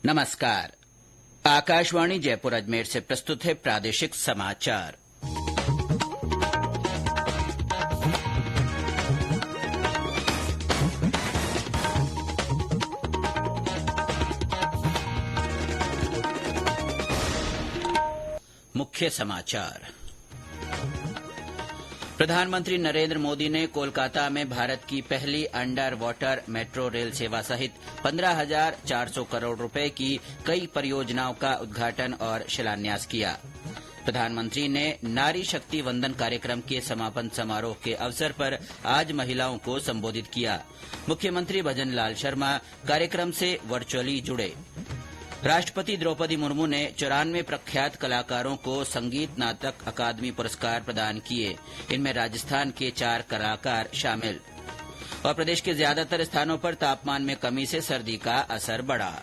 नमस्कार। आकाशवाणी जयपुर अजमेर से प्रस्तुत है प्रादेशिक समाचार। मुख्य समाचार। प्रधानमंत्री नरेंद्र मोदी ने कोलकाता में भारत की पहली अंडर वाटर मेट्रो रेल सेवा सहित 15,400 करोड़ रुपए की कई परियोजनाओं का उद्घाटन और शिलान्यास किया। प्रधानमंत्री ने नारी शक्ति वंदन कार्यक्रम के समापन समारोह के अवसर पर आज महिलाओं को संबोधित किया। मुख्यमंत्री भजन लाल शर्मा कार्यक्रम से वर्चुअली जुड़े। राष्ट्रपति द्रौपदी मुर्मू ने 94 प्रख्यात कलाकारों को संगीत नाटक अकादमी पुरस्कार प्रदान किए। इनमें राजस्थान के 4 कलाकार शामिल। और प्रदेश के ज्यादातर स्थानों पर तापमान में कमी से सर्दी का असर बढ़ा।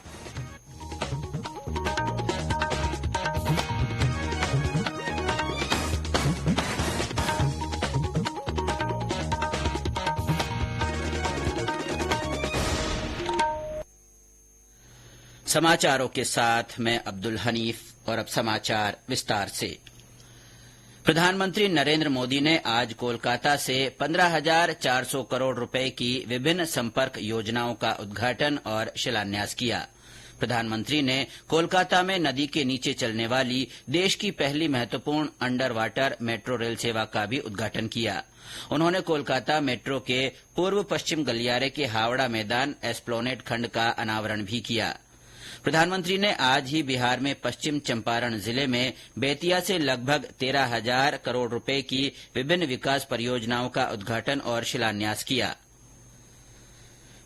समाचारों के साथ मैं अब्दुल हनीफ और अब समाचार विस्तार से। प्रधानमंत्री नरेंद्र मोदी ने आज कोलकाता से 15,400 करोड़ रुपए की विभिन्न संपर्क योजनाओं का उद्घाटन और शिलान्यास किया। प्रधानमंत्री ने कोलकाता में नदी के नीचे चलने वाली देश की पहली महत्वपूर्ण अंडर वाटर मेट्रो रेल सेवा का भी उद्घाटन किया। उन्होंने कोलकाता मेट्रो के पूर्व पश्चिम गलियारे के हावड़ा मैदान एस्प्लेनेड खंड का अनावरण भी किया। प्रधानमंत्री ने आज ही बिहार में पश्चिम चंपारण जिले में बेतिया से लगभग 13,000 करोड़ रुपए की विभिन्न विकास परियोजनाओं का उद्घाटन और शिलान्यास किया।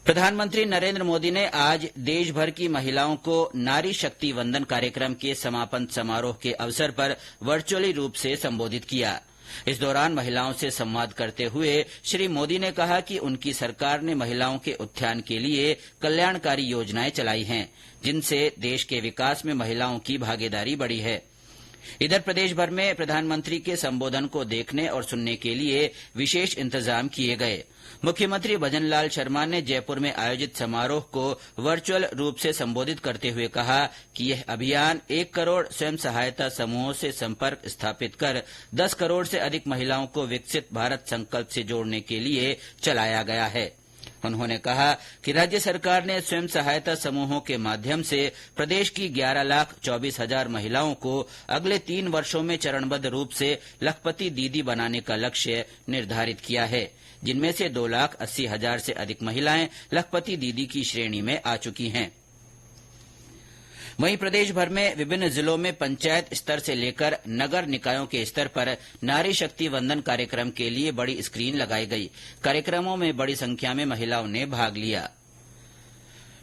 प्रधानमंत्री नरेंद्र मोदी ने आज देशभर की महिलाओं को नारी शक्ति वंदन कार्यक्रम के समापन समारोह के अवसर पर वर्चुअली रूप से संबोधित किया। इस दौरान महिलाओं से संवाद करते हुए श्री मोदी ने कहा कि उनकी सरकार ने महिलाओं के उत्थान के लिए कल्याणकारी योजनाएं चलाई हैं, जिनसे देश के विकास में महिलाओं की भागीदारी बढ़ी है। इधर प्रदेश भर में प्रधानमंत्री के संबोधन को देखने और सुनने के लिए विशेष इंतजाम किए गए। मुख्यमंत्री भजन लाल शर्मा ने जयपुर में आयोजित समारोह को वर्चुअल रूप से संबोधित करते हुए कहा कि यह अभियान 1 करोड़ स्वयं सहायता समूहों से संपर्क स्थापित कर 10 करोड़ से अधिक महिलाओं को विकसित भारत संकल्प से जोड़ने के लिए चलाया गया है। उन्होंने कहा कि राज्य सरकार ने स्वयं सहायता समूहों के माध्यम से प्रदेश की 11,24,000 महिलाओं को अगले 3 वर्षों में चरणबद्ध रूप से लखपति दीदी बनाने का लक्ष्य निर्धारित किया है, जिनमें से 2,80,000 से अधिक महिलाएं लखपति दीदी की श्रेणी में आ चुकी हैं। वहीं प्रदेश भर में विभिन्न जिलों में पंचायत स्तर से लेकर नगर निकायों के स्तर पर नारी शक्ति वंदन कार्यक्रम के लिए बड़ी स्क्रीन लगाई गई। कार्यक्रमों में बड़ी संख्या में महिलाओं ने भाग लिया।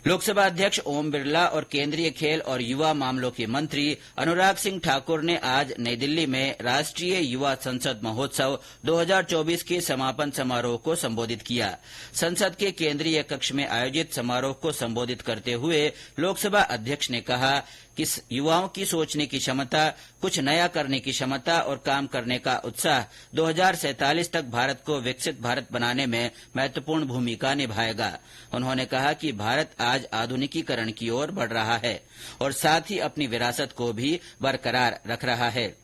लोकसभा अध्यक्ष ओम बिरला और केंद्रीय खेल और युवा मामलों के मंत्री अनुराग सिंह ठाकुर ने आज नई दिल्ली में राष्ट्रीय युवा संसद महोत्सव 2024 के समापन समारोह को संबोधित किया। संसद के केंद्रीय कक्ष में आयोजित समारोह को संबोधित करते हुए लोकसभा अध्यक्ष ने कहा कि युवाओं की सोचने की क्षमता, कुछ नया करने की क्षमता और काम करने का उत्साह 2047 तक भारत को विकसित भारत बनाने में महत्वपूर्ण भूमिका निभाएगा। उन्होंने कहा कि भारत आज आधुनिकीकरण की ओर बढ़ रहा है और साथ ही अपनी विरासत को भी बरकरार रख रहा है।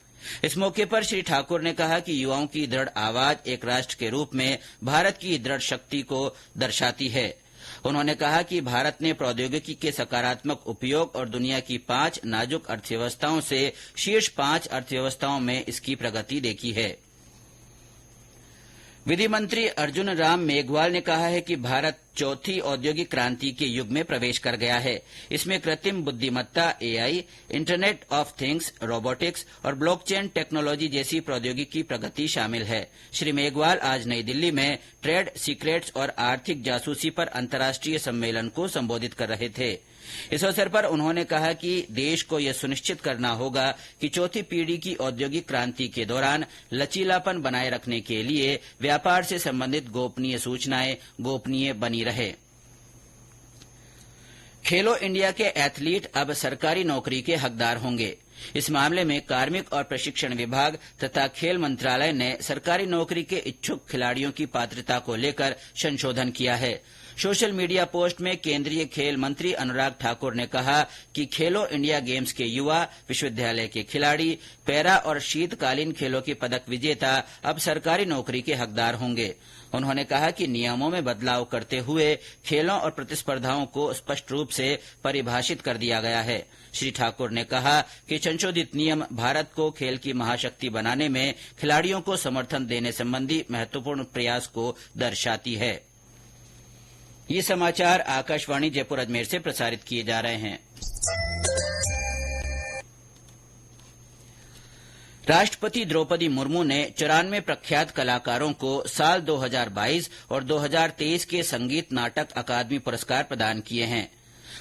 इस मौके पर श्री ठाकुर ने कहा कि युवाओं की दृढ़ आवाज एक राष्ट्र के रूप में भारत की दृढ़ शक्ति को दर्शाती है। उन्होंने कहा कि भारत ने प्रौद्योगिकी के सकारात्मक उपयोग और दुनिया की 5 नाजुक अर्थव्यवस्थाओं से शीर्ष 5 अर्थव्यवस्थाओं में इसकी प्रगति देखी है। विधि मंत्री अर्जुन राम मेघवाल ने कहा है कि भारत चौथी औद्योगिक क्रांति के युग में प्रवेश कर गया है। इसमें कृत्रिम बुद्धिमत्ता, AI, internet of things, robotics और ब्लॉकचेन टेक्नोलॉजी जैसी प्रौद्योगिकी प्रगति शामिल है। श्री मेघवाल आज नई दिल्ली में ट्रेड सीक्रेट्स और आर्थिक जासूसी पर अंतर्राष्ट्रीय सम्मेलन को संबोधित कर रहे थे। इस अवसर पर उन्होंने कहा कि देश को यह सुनिश्चित करना होगा कि चौथी पीढ़ी की औद्योगिक क्रांति के दौरान लचीलापन बनाए रखने के लिए व्यापार से संबंधित गोपनीय सूचनाएं गोपनीय बनी रहे। खेलो इंडिया के एथलीट अब सरकारी नौकरी के हकदार होंगे। इस मामले में कार्मिक और प्रशिक्षण विभाग तथा खेल मंत्रालय ने सरकारी नौकरी के इच्छुक खिलाड़ियों की पात्रता को लेकर संशोधन किया है। सोशल मीडिया पोस्ट में केंद्रीय खेल मंत्री अनुराग ठाकुर ने कहा कि खेलो इंडिया गेम्स के युवा, विश्वविद्यालय के खिलाड़ी, पैरा और शीतकालीन खेलों के पदक विजेता अब सरकारी नौकरी के हकदार होंगे। उन्होंने कहा कि नियमों में बदलाव करते हुए खेलों और प्रतिस्पर्धाओं को स्पष्ट रूप से परिभाषित कर दिया गया है। श्री ठाकुर ने कहा कि संशोधित नियम भारत को खेल की महाशक्ति बनाने में खिलाड़ियों को समर्थन देने संबंधी महत्वपूर्ण प्रयास को दर्शाती है। ये समाचार आकाशवाणी जयपुर अजमेर से प्रसारित किए जा रहे हैं। राष्ट्रपति द्रौपदी मुर्मू ने 94 प्रख्यात कलाकारों को साल 2022 और 2023 के संगीत नाटक अकादमी पुरस्कार प्रदान किए हैं।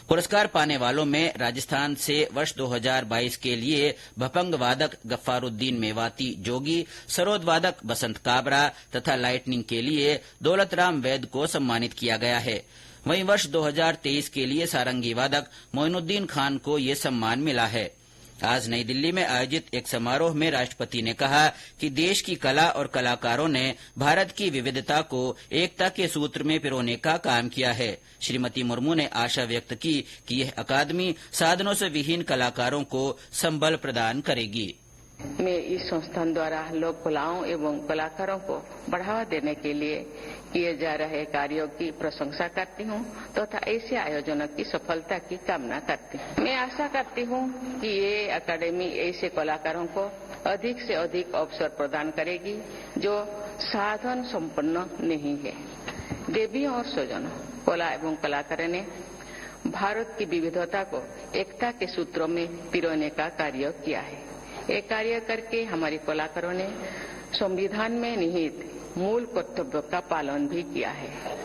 पुरस्कार पाने वालों में राजस्थान से वर्ष 2022 के लिए भपंग वादक गफ्फारुद्दीन मेवाती जोगी, सरोद वादक बसंत काबरा तथा लाइटनिंग के लिए दौलतराम वैद को सम्मानित किया गया है। वहीं वर्ष 2023 के लिए सारंगी वादक मोइनुद्दीन खान को ये सम्मान मिला है। आज नई दिल्ली में आयोजित एक समारोह में राष्ट्रपति ने कहा कि देश की कला और कलाकारों ने भारत की विविधता को एकता के सूत्र में पिरोने का काम किया है। श्रीमती मुर्मू ने आशा व्यक्त की कि यह अकादमी साधनों से विहीन कलाकारों को संबल प्रदान करेगी। मैं इस संस्थान द्वारा लोक कलाओं एवं कलाकारों को बढ़ावा देने के लिए किए जा रहे कार्यों की प्रशंसा करती हूं तथा ऐसे आयोजनों की सफलता की कामना करती हूं। मैं आशा करती हूं कि ये अकादमी ऐसे कलाकारों को अधिक से अधिक अवसर प्रदान करेगी जो साधन संपन्न नहीं है। देवियों और स्वजनों, कला एवं कलाकारों ने भारत की विविधता को एकता के सूत्रों में पिरोने का कार्य किया है। ये कार्य करके हमारे कलाकारों ने संविधान में निहित मूल कर्तव्यों का पालन भी किया है।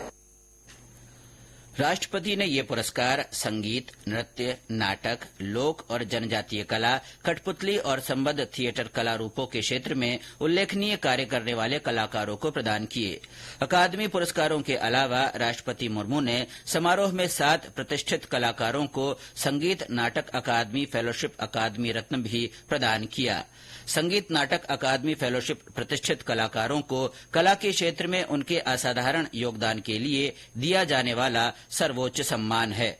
राष्ट्रपति ने ये पुरस्कार संगीत, नृत्य, नाटक, लोक और जनजातीय कला, कठपुतली और संबद्ध थिएटर कला रूपों के क्षेत्र में उल्लेखनीय कार्य करने वाले कलाकारों को प्रदान किए। अकादमी पुरस्कारों के अलावा राष्ट्रपति मुर्मू ने समारोह में 7 प्रतिष्ठित कलाकारों को संगीत नाटक अकादमी फेलोशिप अकादमी रत्न भी प्रदान किया। संगीत नाटक अकादमी फेलोशिप प्रतिष्ठित कलाकारों को कला के क्षेत्र में उनके असाधारण योगदान के लिए दिया जाने वाला सर्वोच्च सम्मान है।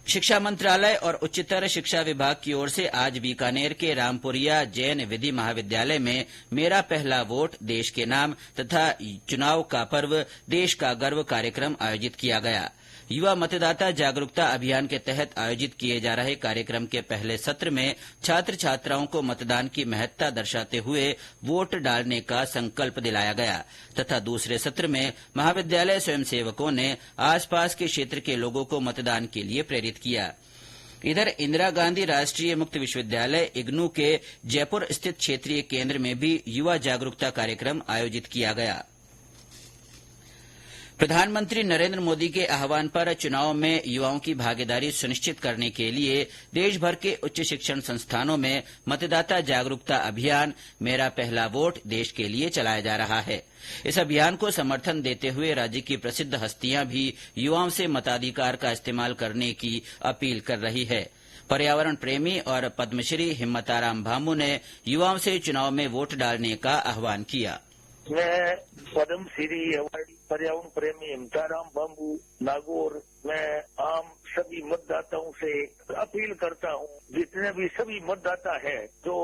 शिक्षा मंत्रालय और उच्चतर शिक्षा विभाग की ओर से आज बीकानेर के रामपुरिया जैन विधि महाविद्यालय में मेरा पहला वोट देश के नाम तथा चुनाव का पर्व देश का गर्व कार्यक्रम आयोजित किया गया। युवा मतदाता जागरूकता अभियान के तहत आयोजित किए जा रहे कार्यक्रम के पहले सत्र में छात्र छात्राओं को मतदान की महत्ता दर्शाते हुए वोट डालने का संकल्प दिलाया गया तथा दूसरे सत्र में महाविद्यालय स्वयंसेवकों ने आसपास के क्षेत्र के लोगों को मतदान के लिए प्रेरित किया। इधर इंदिरा गांधी राष्ट्रीय मुक्त विश्वविद्यालय इग्नू के जयपुर स्थित क्षेत्रीय केंद्र में भी युवा जागरूकता कार्यक्रम आयोजित किया गया। प्रधानमंत्री नरेंद्र मोदी के आह्वान पर चुनाव में युवाओं की भागीदारी सुनिश्चित करने के लिए देश भर के उच्च शिक्षण संस्थानों में मतदाता जागरूकता अभियान मेरा पहला वोट देश के लिए चलाया जा रहा है। इस अभियान को समर्थन देते हुए राज्य की प्रसिद्ध हस्तियां भी युवाओं से मताधिकार का इस्तेमाल करने की अपील कर रही है। पर्यावरण प्रेमी और पद्मश्री हिम्मताराम भामू ने युवाओं से चुनाव में वोट डालने का आह्वान किया। मैं पद्मश्री अवार्डी पर्यावरण प्रेमी हिम्मताराम भामू नागौर, मैं आम सभी मतदाताओं से अपील करता हूं, जितने भी सभी मतदाता है तो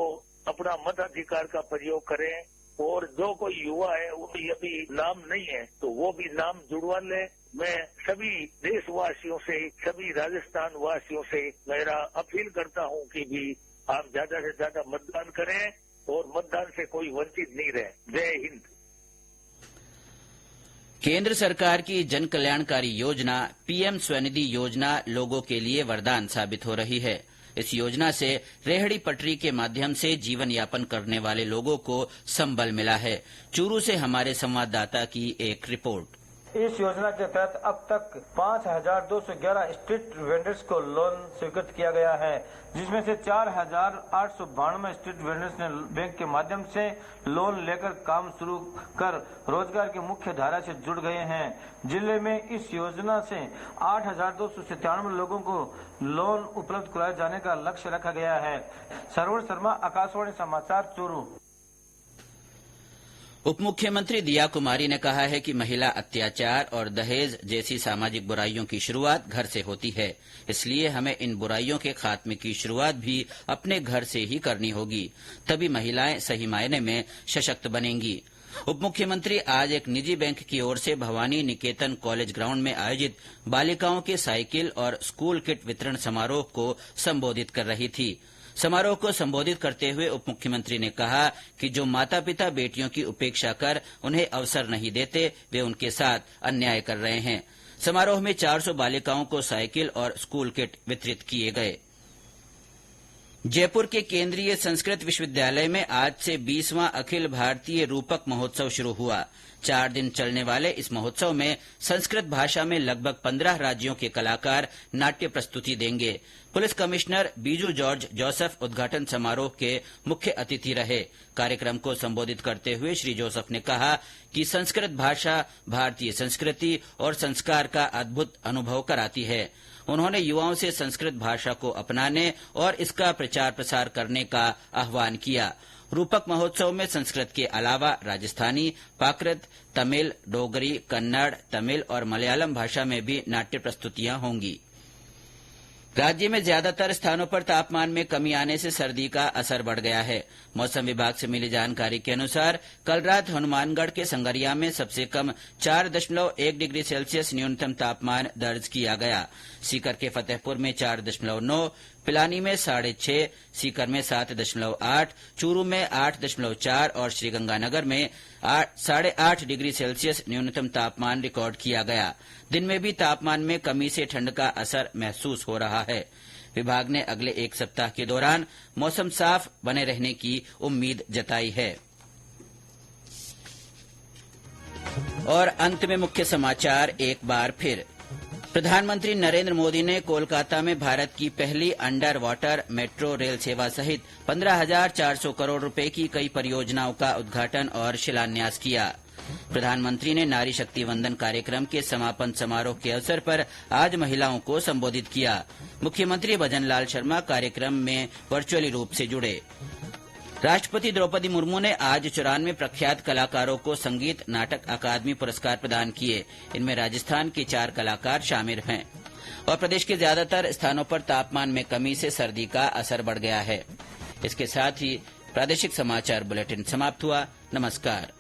अपना मताधिकार का प्रयोग करें और जो कोई युवा है वो अभी नाम नहीं है तो वो भी नाम जुड़वा ले। मैं सभी देशवासियों से, सभी राजस्थान वासियों से मेरा अपील करता हूं कि भी आप ज्यादा से ज्यादा मतदान करें और मतदान से कोई वंचित नहीं रहे। जय हिंद। केंद्र सरकार की जन कल्याणकारी योजना पीएम स्वनिधि योजना लोगों के लिए वरदान साबित हो रही है। इस योजना से रेहड़ी पटरी के माध्यम से जीवन यापन करने वाले लोगों को संबल मिला है। चूरू से हमारे संवाददाता की एक रिपोर्ट। इस योजना के तहत अब तक 5,211 स्ट्रीट वेंडर्स को लोन स्वीकृत किया गया है, जिसमें से 4,892 स्ट्रीट वेंडर्स ने बैंक के माध्यम से लोन लेकर काम शुरू कर रोजगार की मुख्य धारा से जुड़ गए हैं। जिले में इस योजना से 8,297 लोगों को लोन उपलब्ध कराए जाने का लक्ष्य रखा गया है। सरवण शर्मा, आकाशवाणी समाचार, चूरू। उप मुख्यमंत्री दिया कुमारी ने कहा है कि महिला अत्याचार और दहेज जैसी सामाजिक बुराइयों की शुरुआत घर से होती है, इसलिए हमें इन बुराइयों के खात्मे की शुरुआत भी अपने घर से ही करनी होगी, तभी महिलाएं सही मायने में सशक्त बनेंगी। उप मुख्यमंत्री आज एक निजी बैंक की ओर से भवानी निकेतन कॉलेज ग्राउंड में आयोजित बालिकाओं के साइकिल और स्कूल किट वितरण समारोह को संबोधित कर रही थी। समारोह को संबोधित करते हुए उप मुख्यमंत्री ने कहा कि जो माता पिता बेटियों की उपेक्षा कर उन्हें अवसर नहीं देते, वे उनके साथ अन्याय कर रहे हैं। समारोह में 400 बालिकाओं को साइकिल और स्कूल किट वितरित किए गए। जयपुर के केंद्रीय संस्कृत विश्वविद्यालय में आज से 20वां अखिल भारतीय रूपक महोत्सव शुरू हुआ। 4 दिन चलने वाले इस महोत्सव में संस्कृत भाषा में लगभग 15 राज्यों के कलाकार नाट्य प्रस्तुति देंगे। Police commissioner Biju George Joseph उद्घाटन समारोह के मुख्य अतिथि रहे। कार्यक्रम को संबोधित करते हुए श्री जोसेफ ने कहा कि संस्कृत भाषा भारतीय संस्कृति और संस्कार का अद्भुत अनुभव कराती है। उन्होंने युवाओं से संस्कृत भाषा को अपनाने और इसका प्रचार प्रसार करने का आह्वान किया। रूपक महोत्सव में संस्कृत के अलावा राजस्थानी, प्राकृत, तमिल, डोगरी, कन्नड़, तमिल और मलयालम भाषा में भी नाट्य प्रस्तुतियां होंगी। राज्य में ज्यादातर स्थानों पर तापमान में कमी आने से सर्दी का असर बढ़ गया है। मौसम विभाग से मिली जानकारी के अनुसार कल रात हनुमानगढ़ के संगरिया में सबसे कम 4.1 डिग्री सेल्सियस न्यूनतम तापमान दर्ज किया गया। सीकर के फतेहपुर में 4.9, पिलानी में 6.5, सीकर में 7.8, चूरू में 8.4 और श्रीगंगानगर में 8.5 डिग्री सेल्सियस न्यूनतम तापमान रिकॉर्ड किया गया। दिन में भी तापमान में कमी से ठंड का असर महसूस हो रहा है। विभाग ने अगले एक सप्ताह के दौरान मौसम साफ बने रहने की उम्मीद जताई है। और अंत में मुख्य समाचार एक बार फिर। प्रधानमंत्री नरेंद्र मोदी ने कोलकाता में भारत की पहली अंडर वाटर मेट्रो रेल सेवा सहित 15,400 करोड़ रुपए की कई परियोजनाओं का उद्घाटन और शिलान्यास किया। प्रधानमंत्री ने नारी शक्ति वंदन कार्यक्रम के समापन समारोह के अवसर पर आज महिलाओं को संबोधित किया। मुख्यमंत्री भजन लाल शर्मा कार्यक्रम में वर्चुअली रूप से जुड़े। राष्ट्रपति द्रौपदी मुर्मू ने आज 94 प्रख्यात कलाकारों को संगीत नाटक अकादमी पुरस्कार प्रदान किए। इनमें राजस्थान के 4 कलाकार शामिल हैं। और प्रदेश के ज्यादातर स्थानों पर तापमान में कमी से सर्दी का असर बढ़ गया है। इसके साथ ही प्रादेशिक समाचार बुलेटिन समाप्त हुआ। नमस्कार।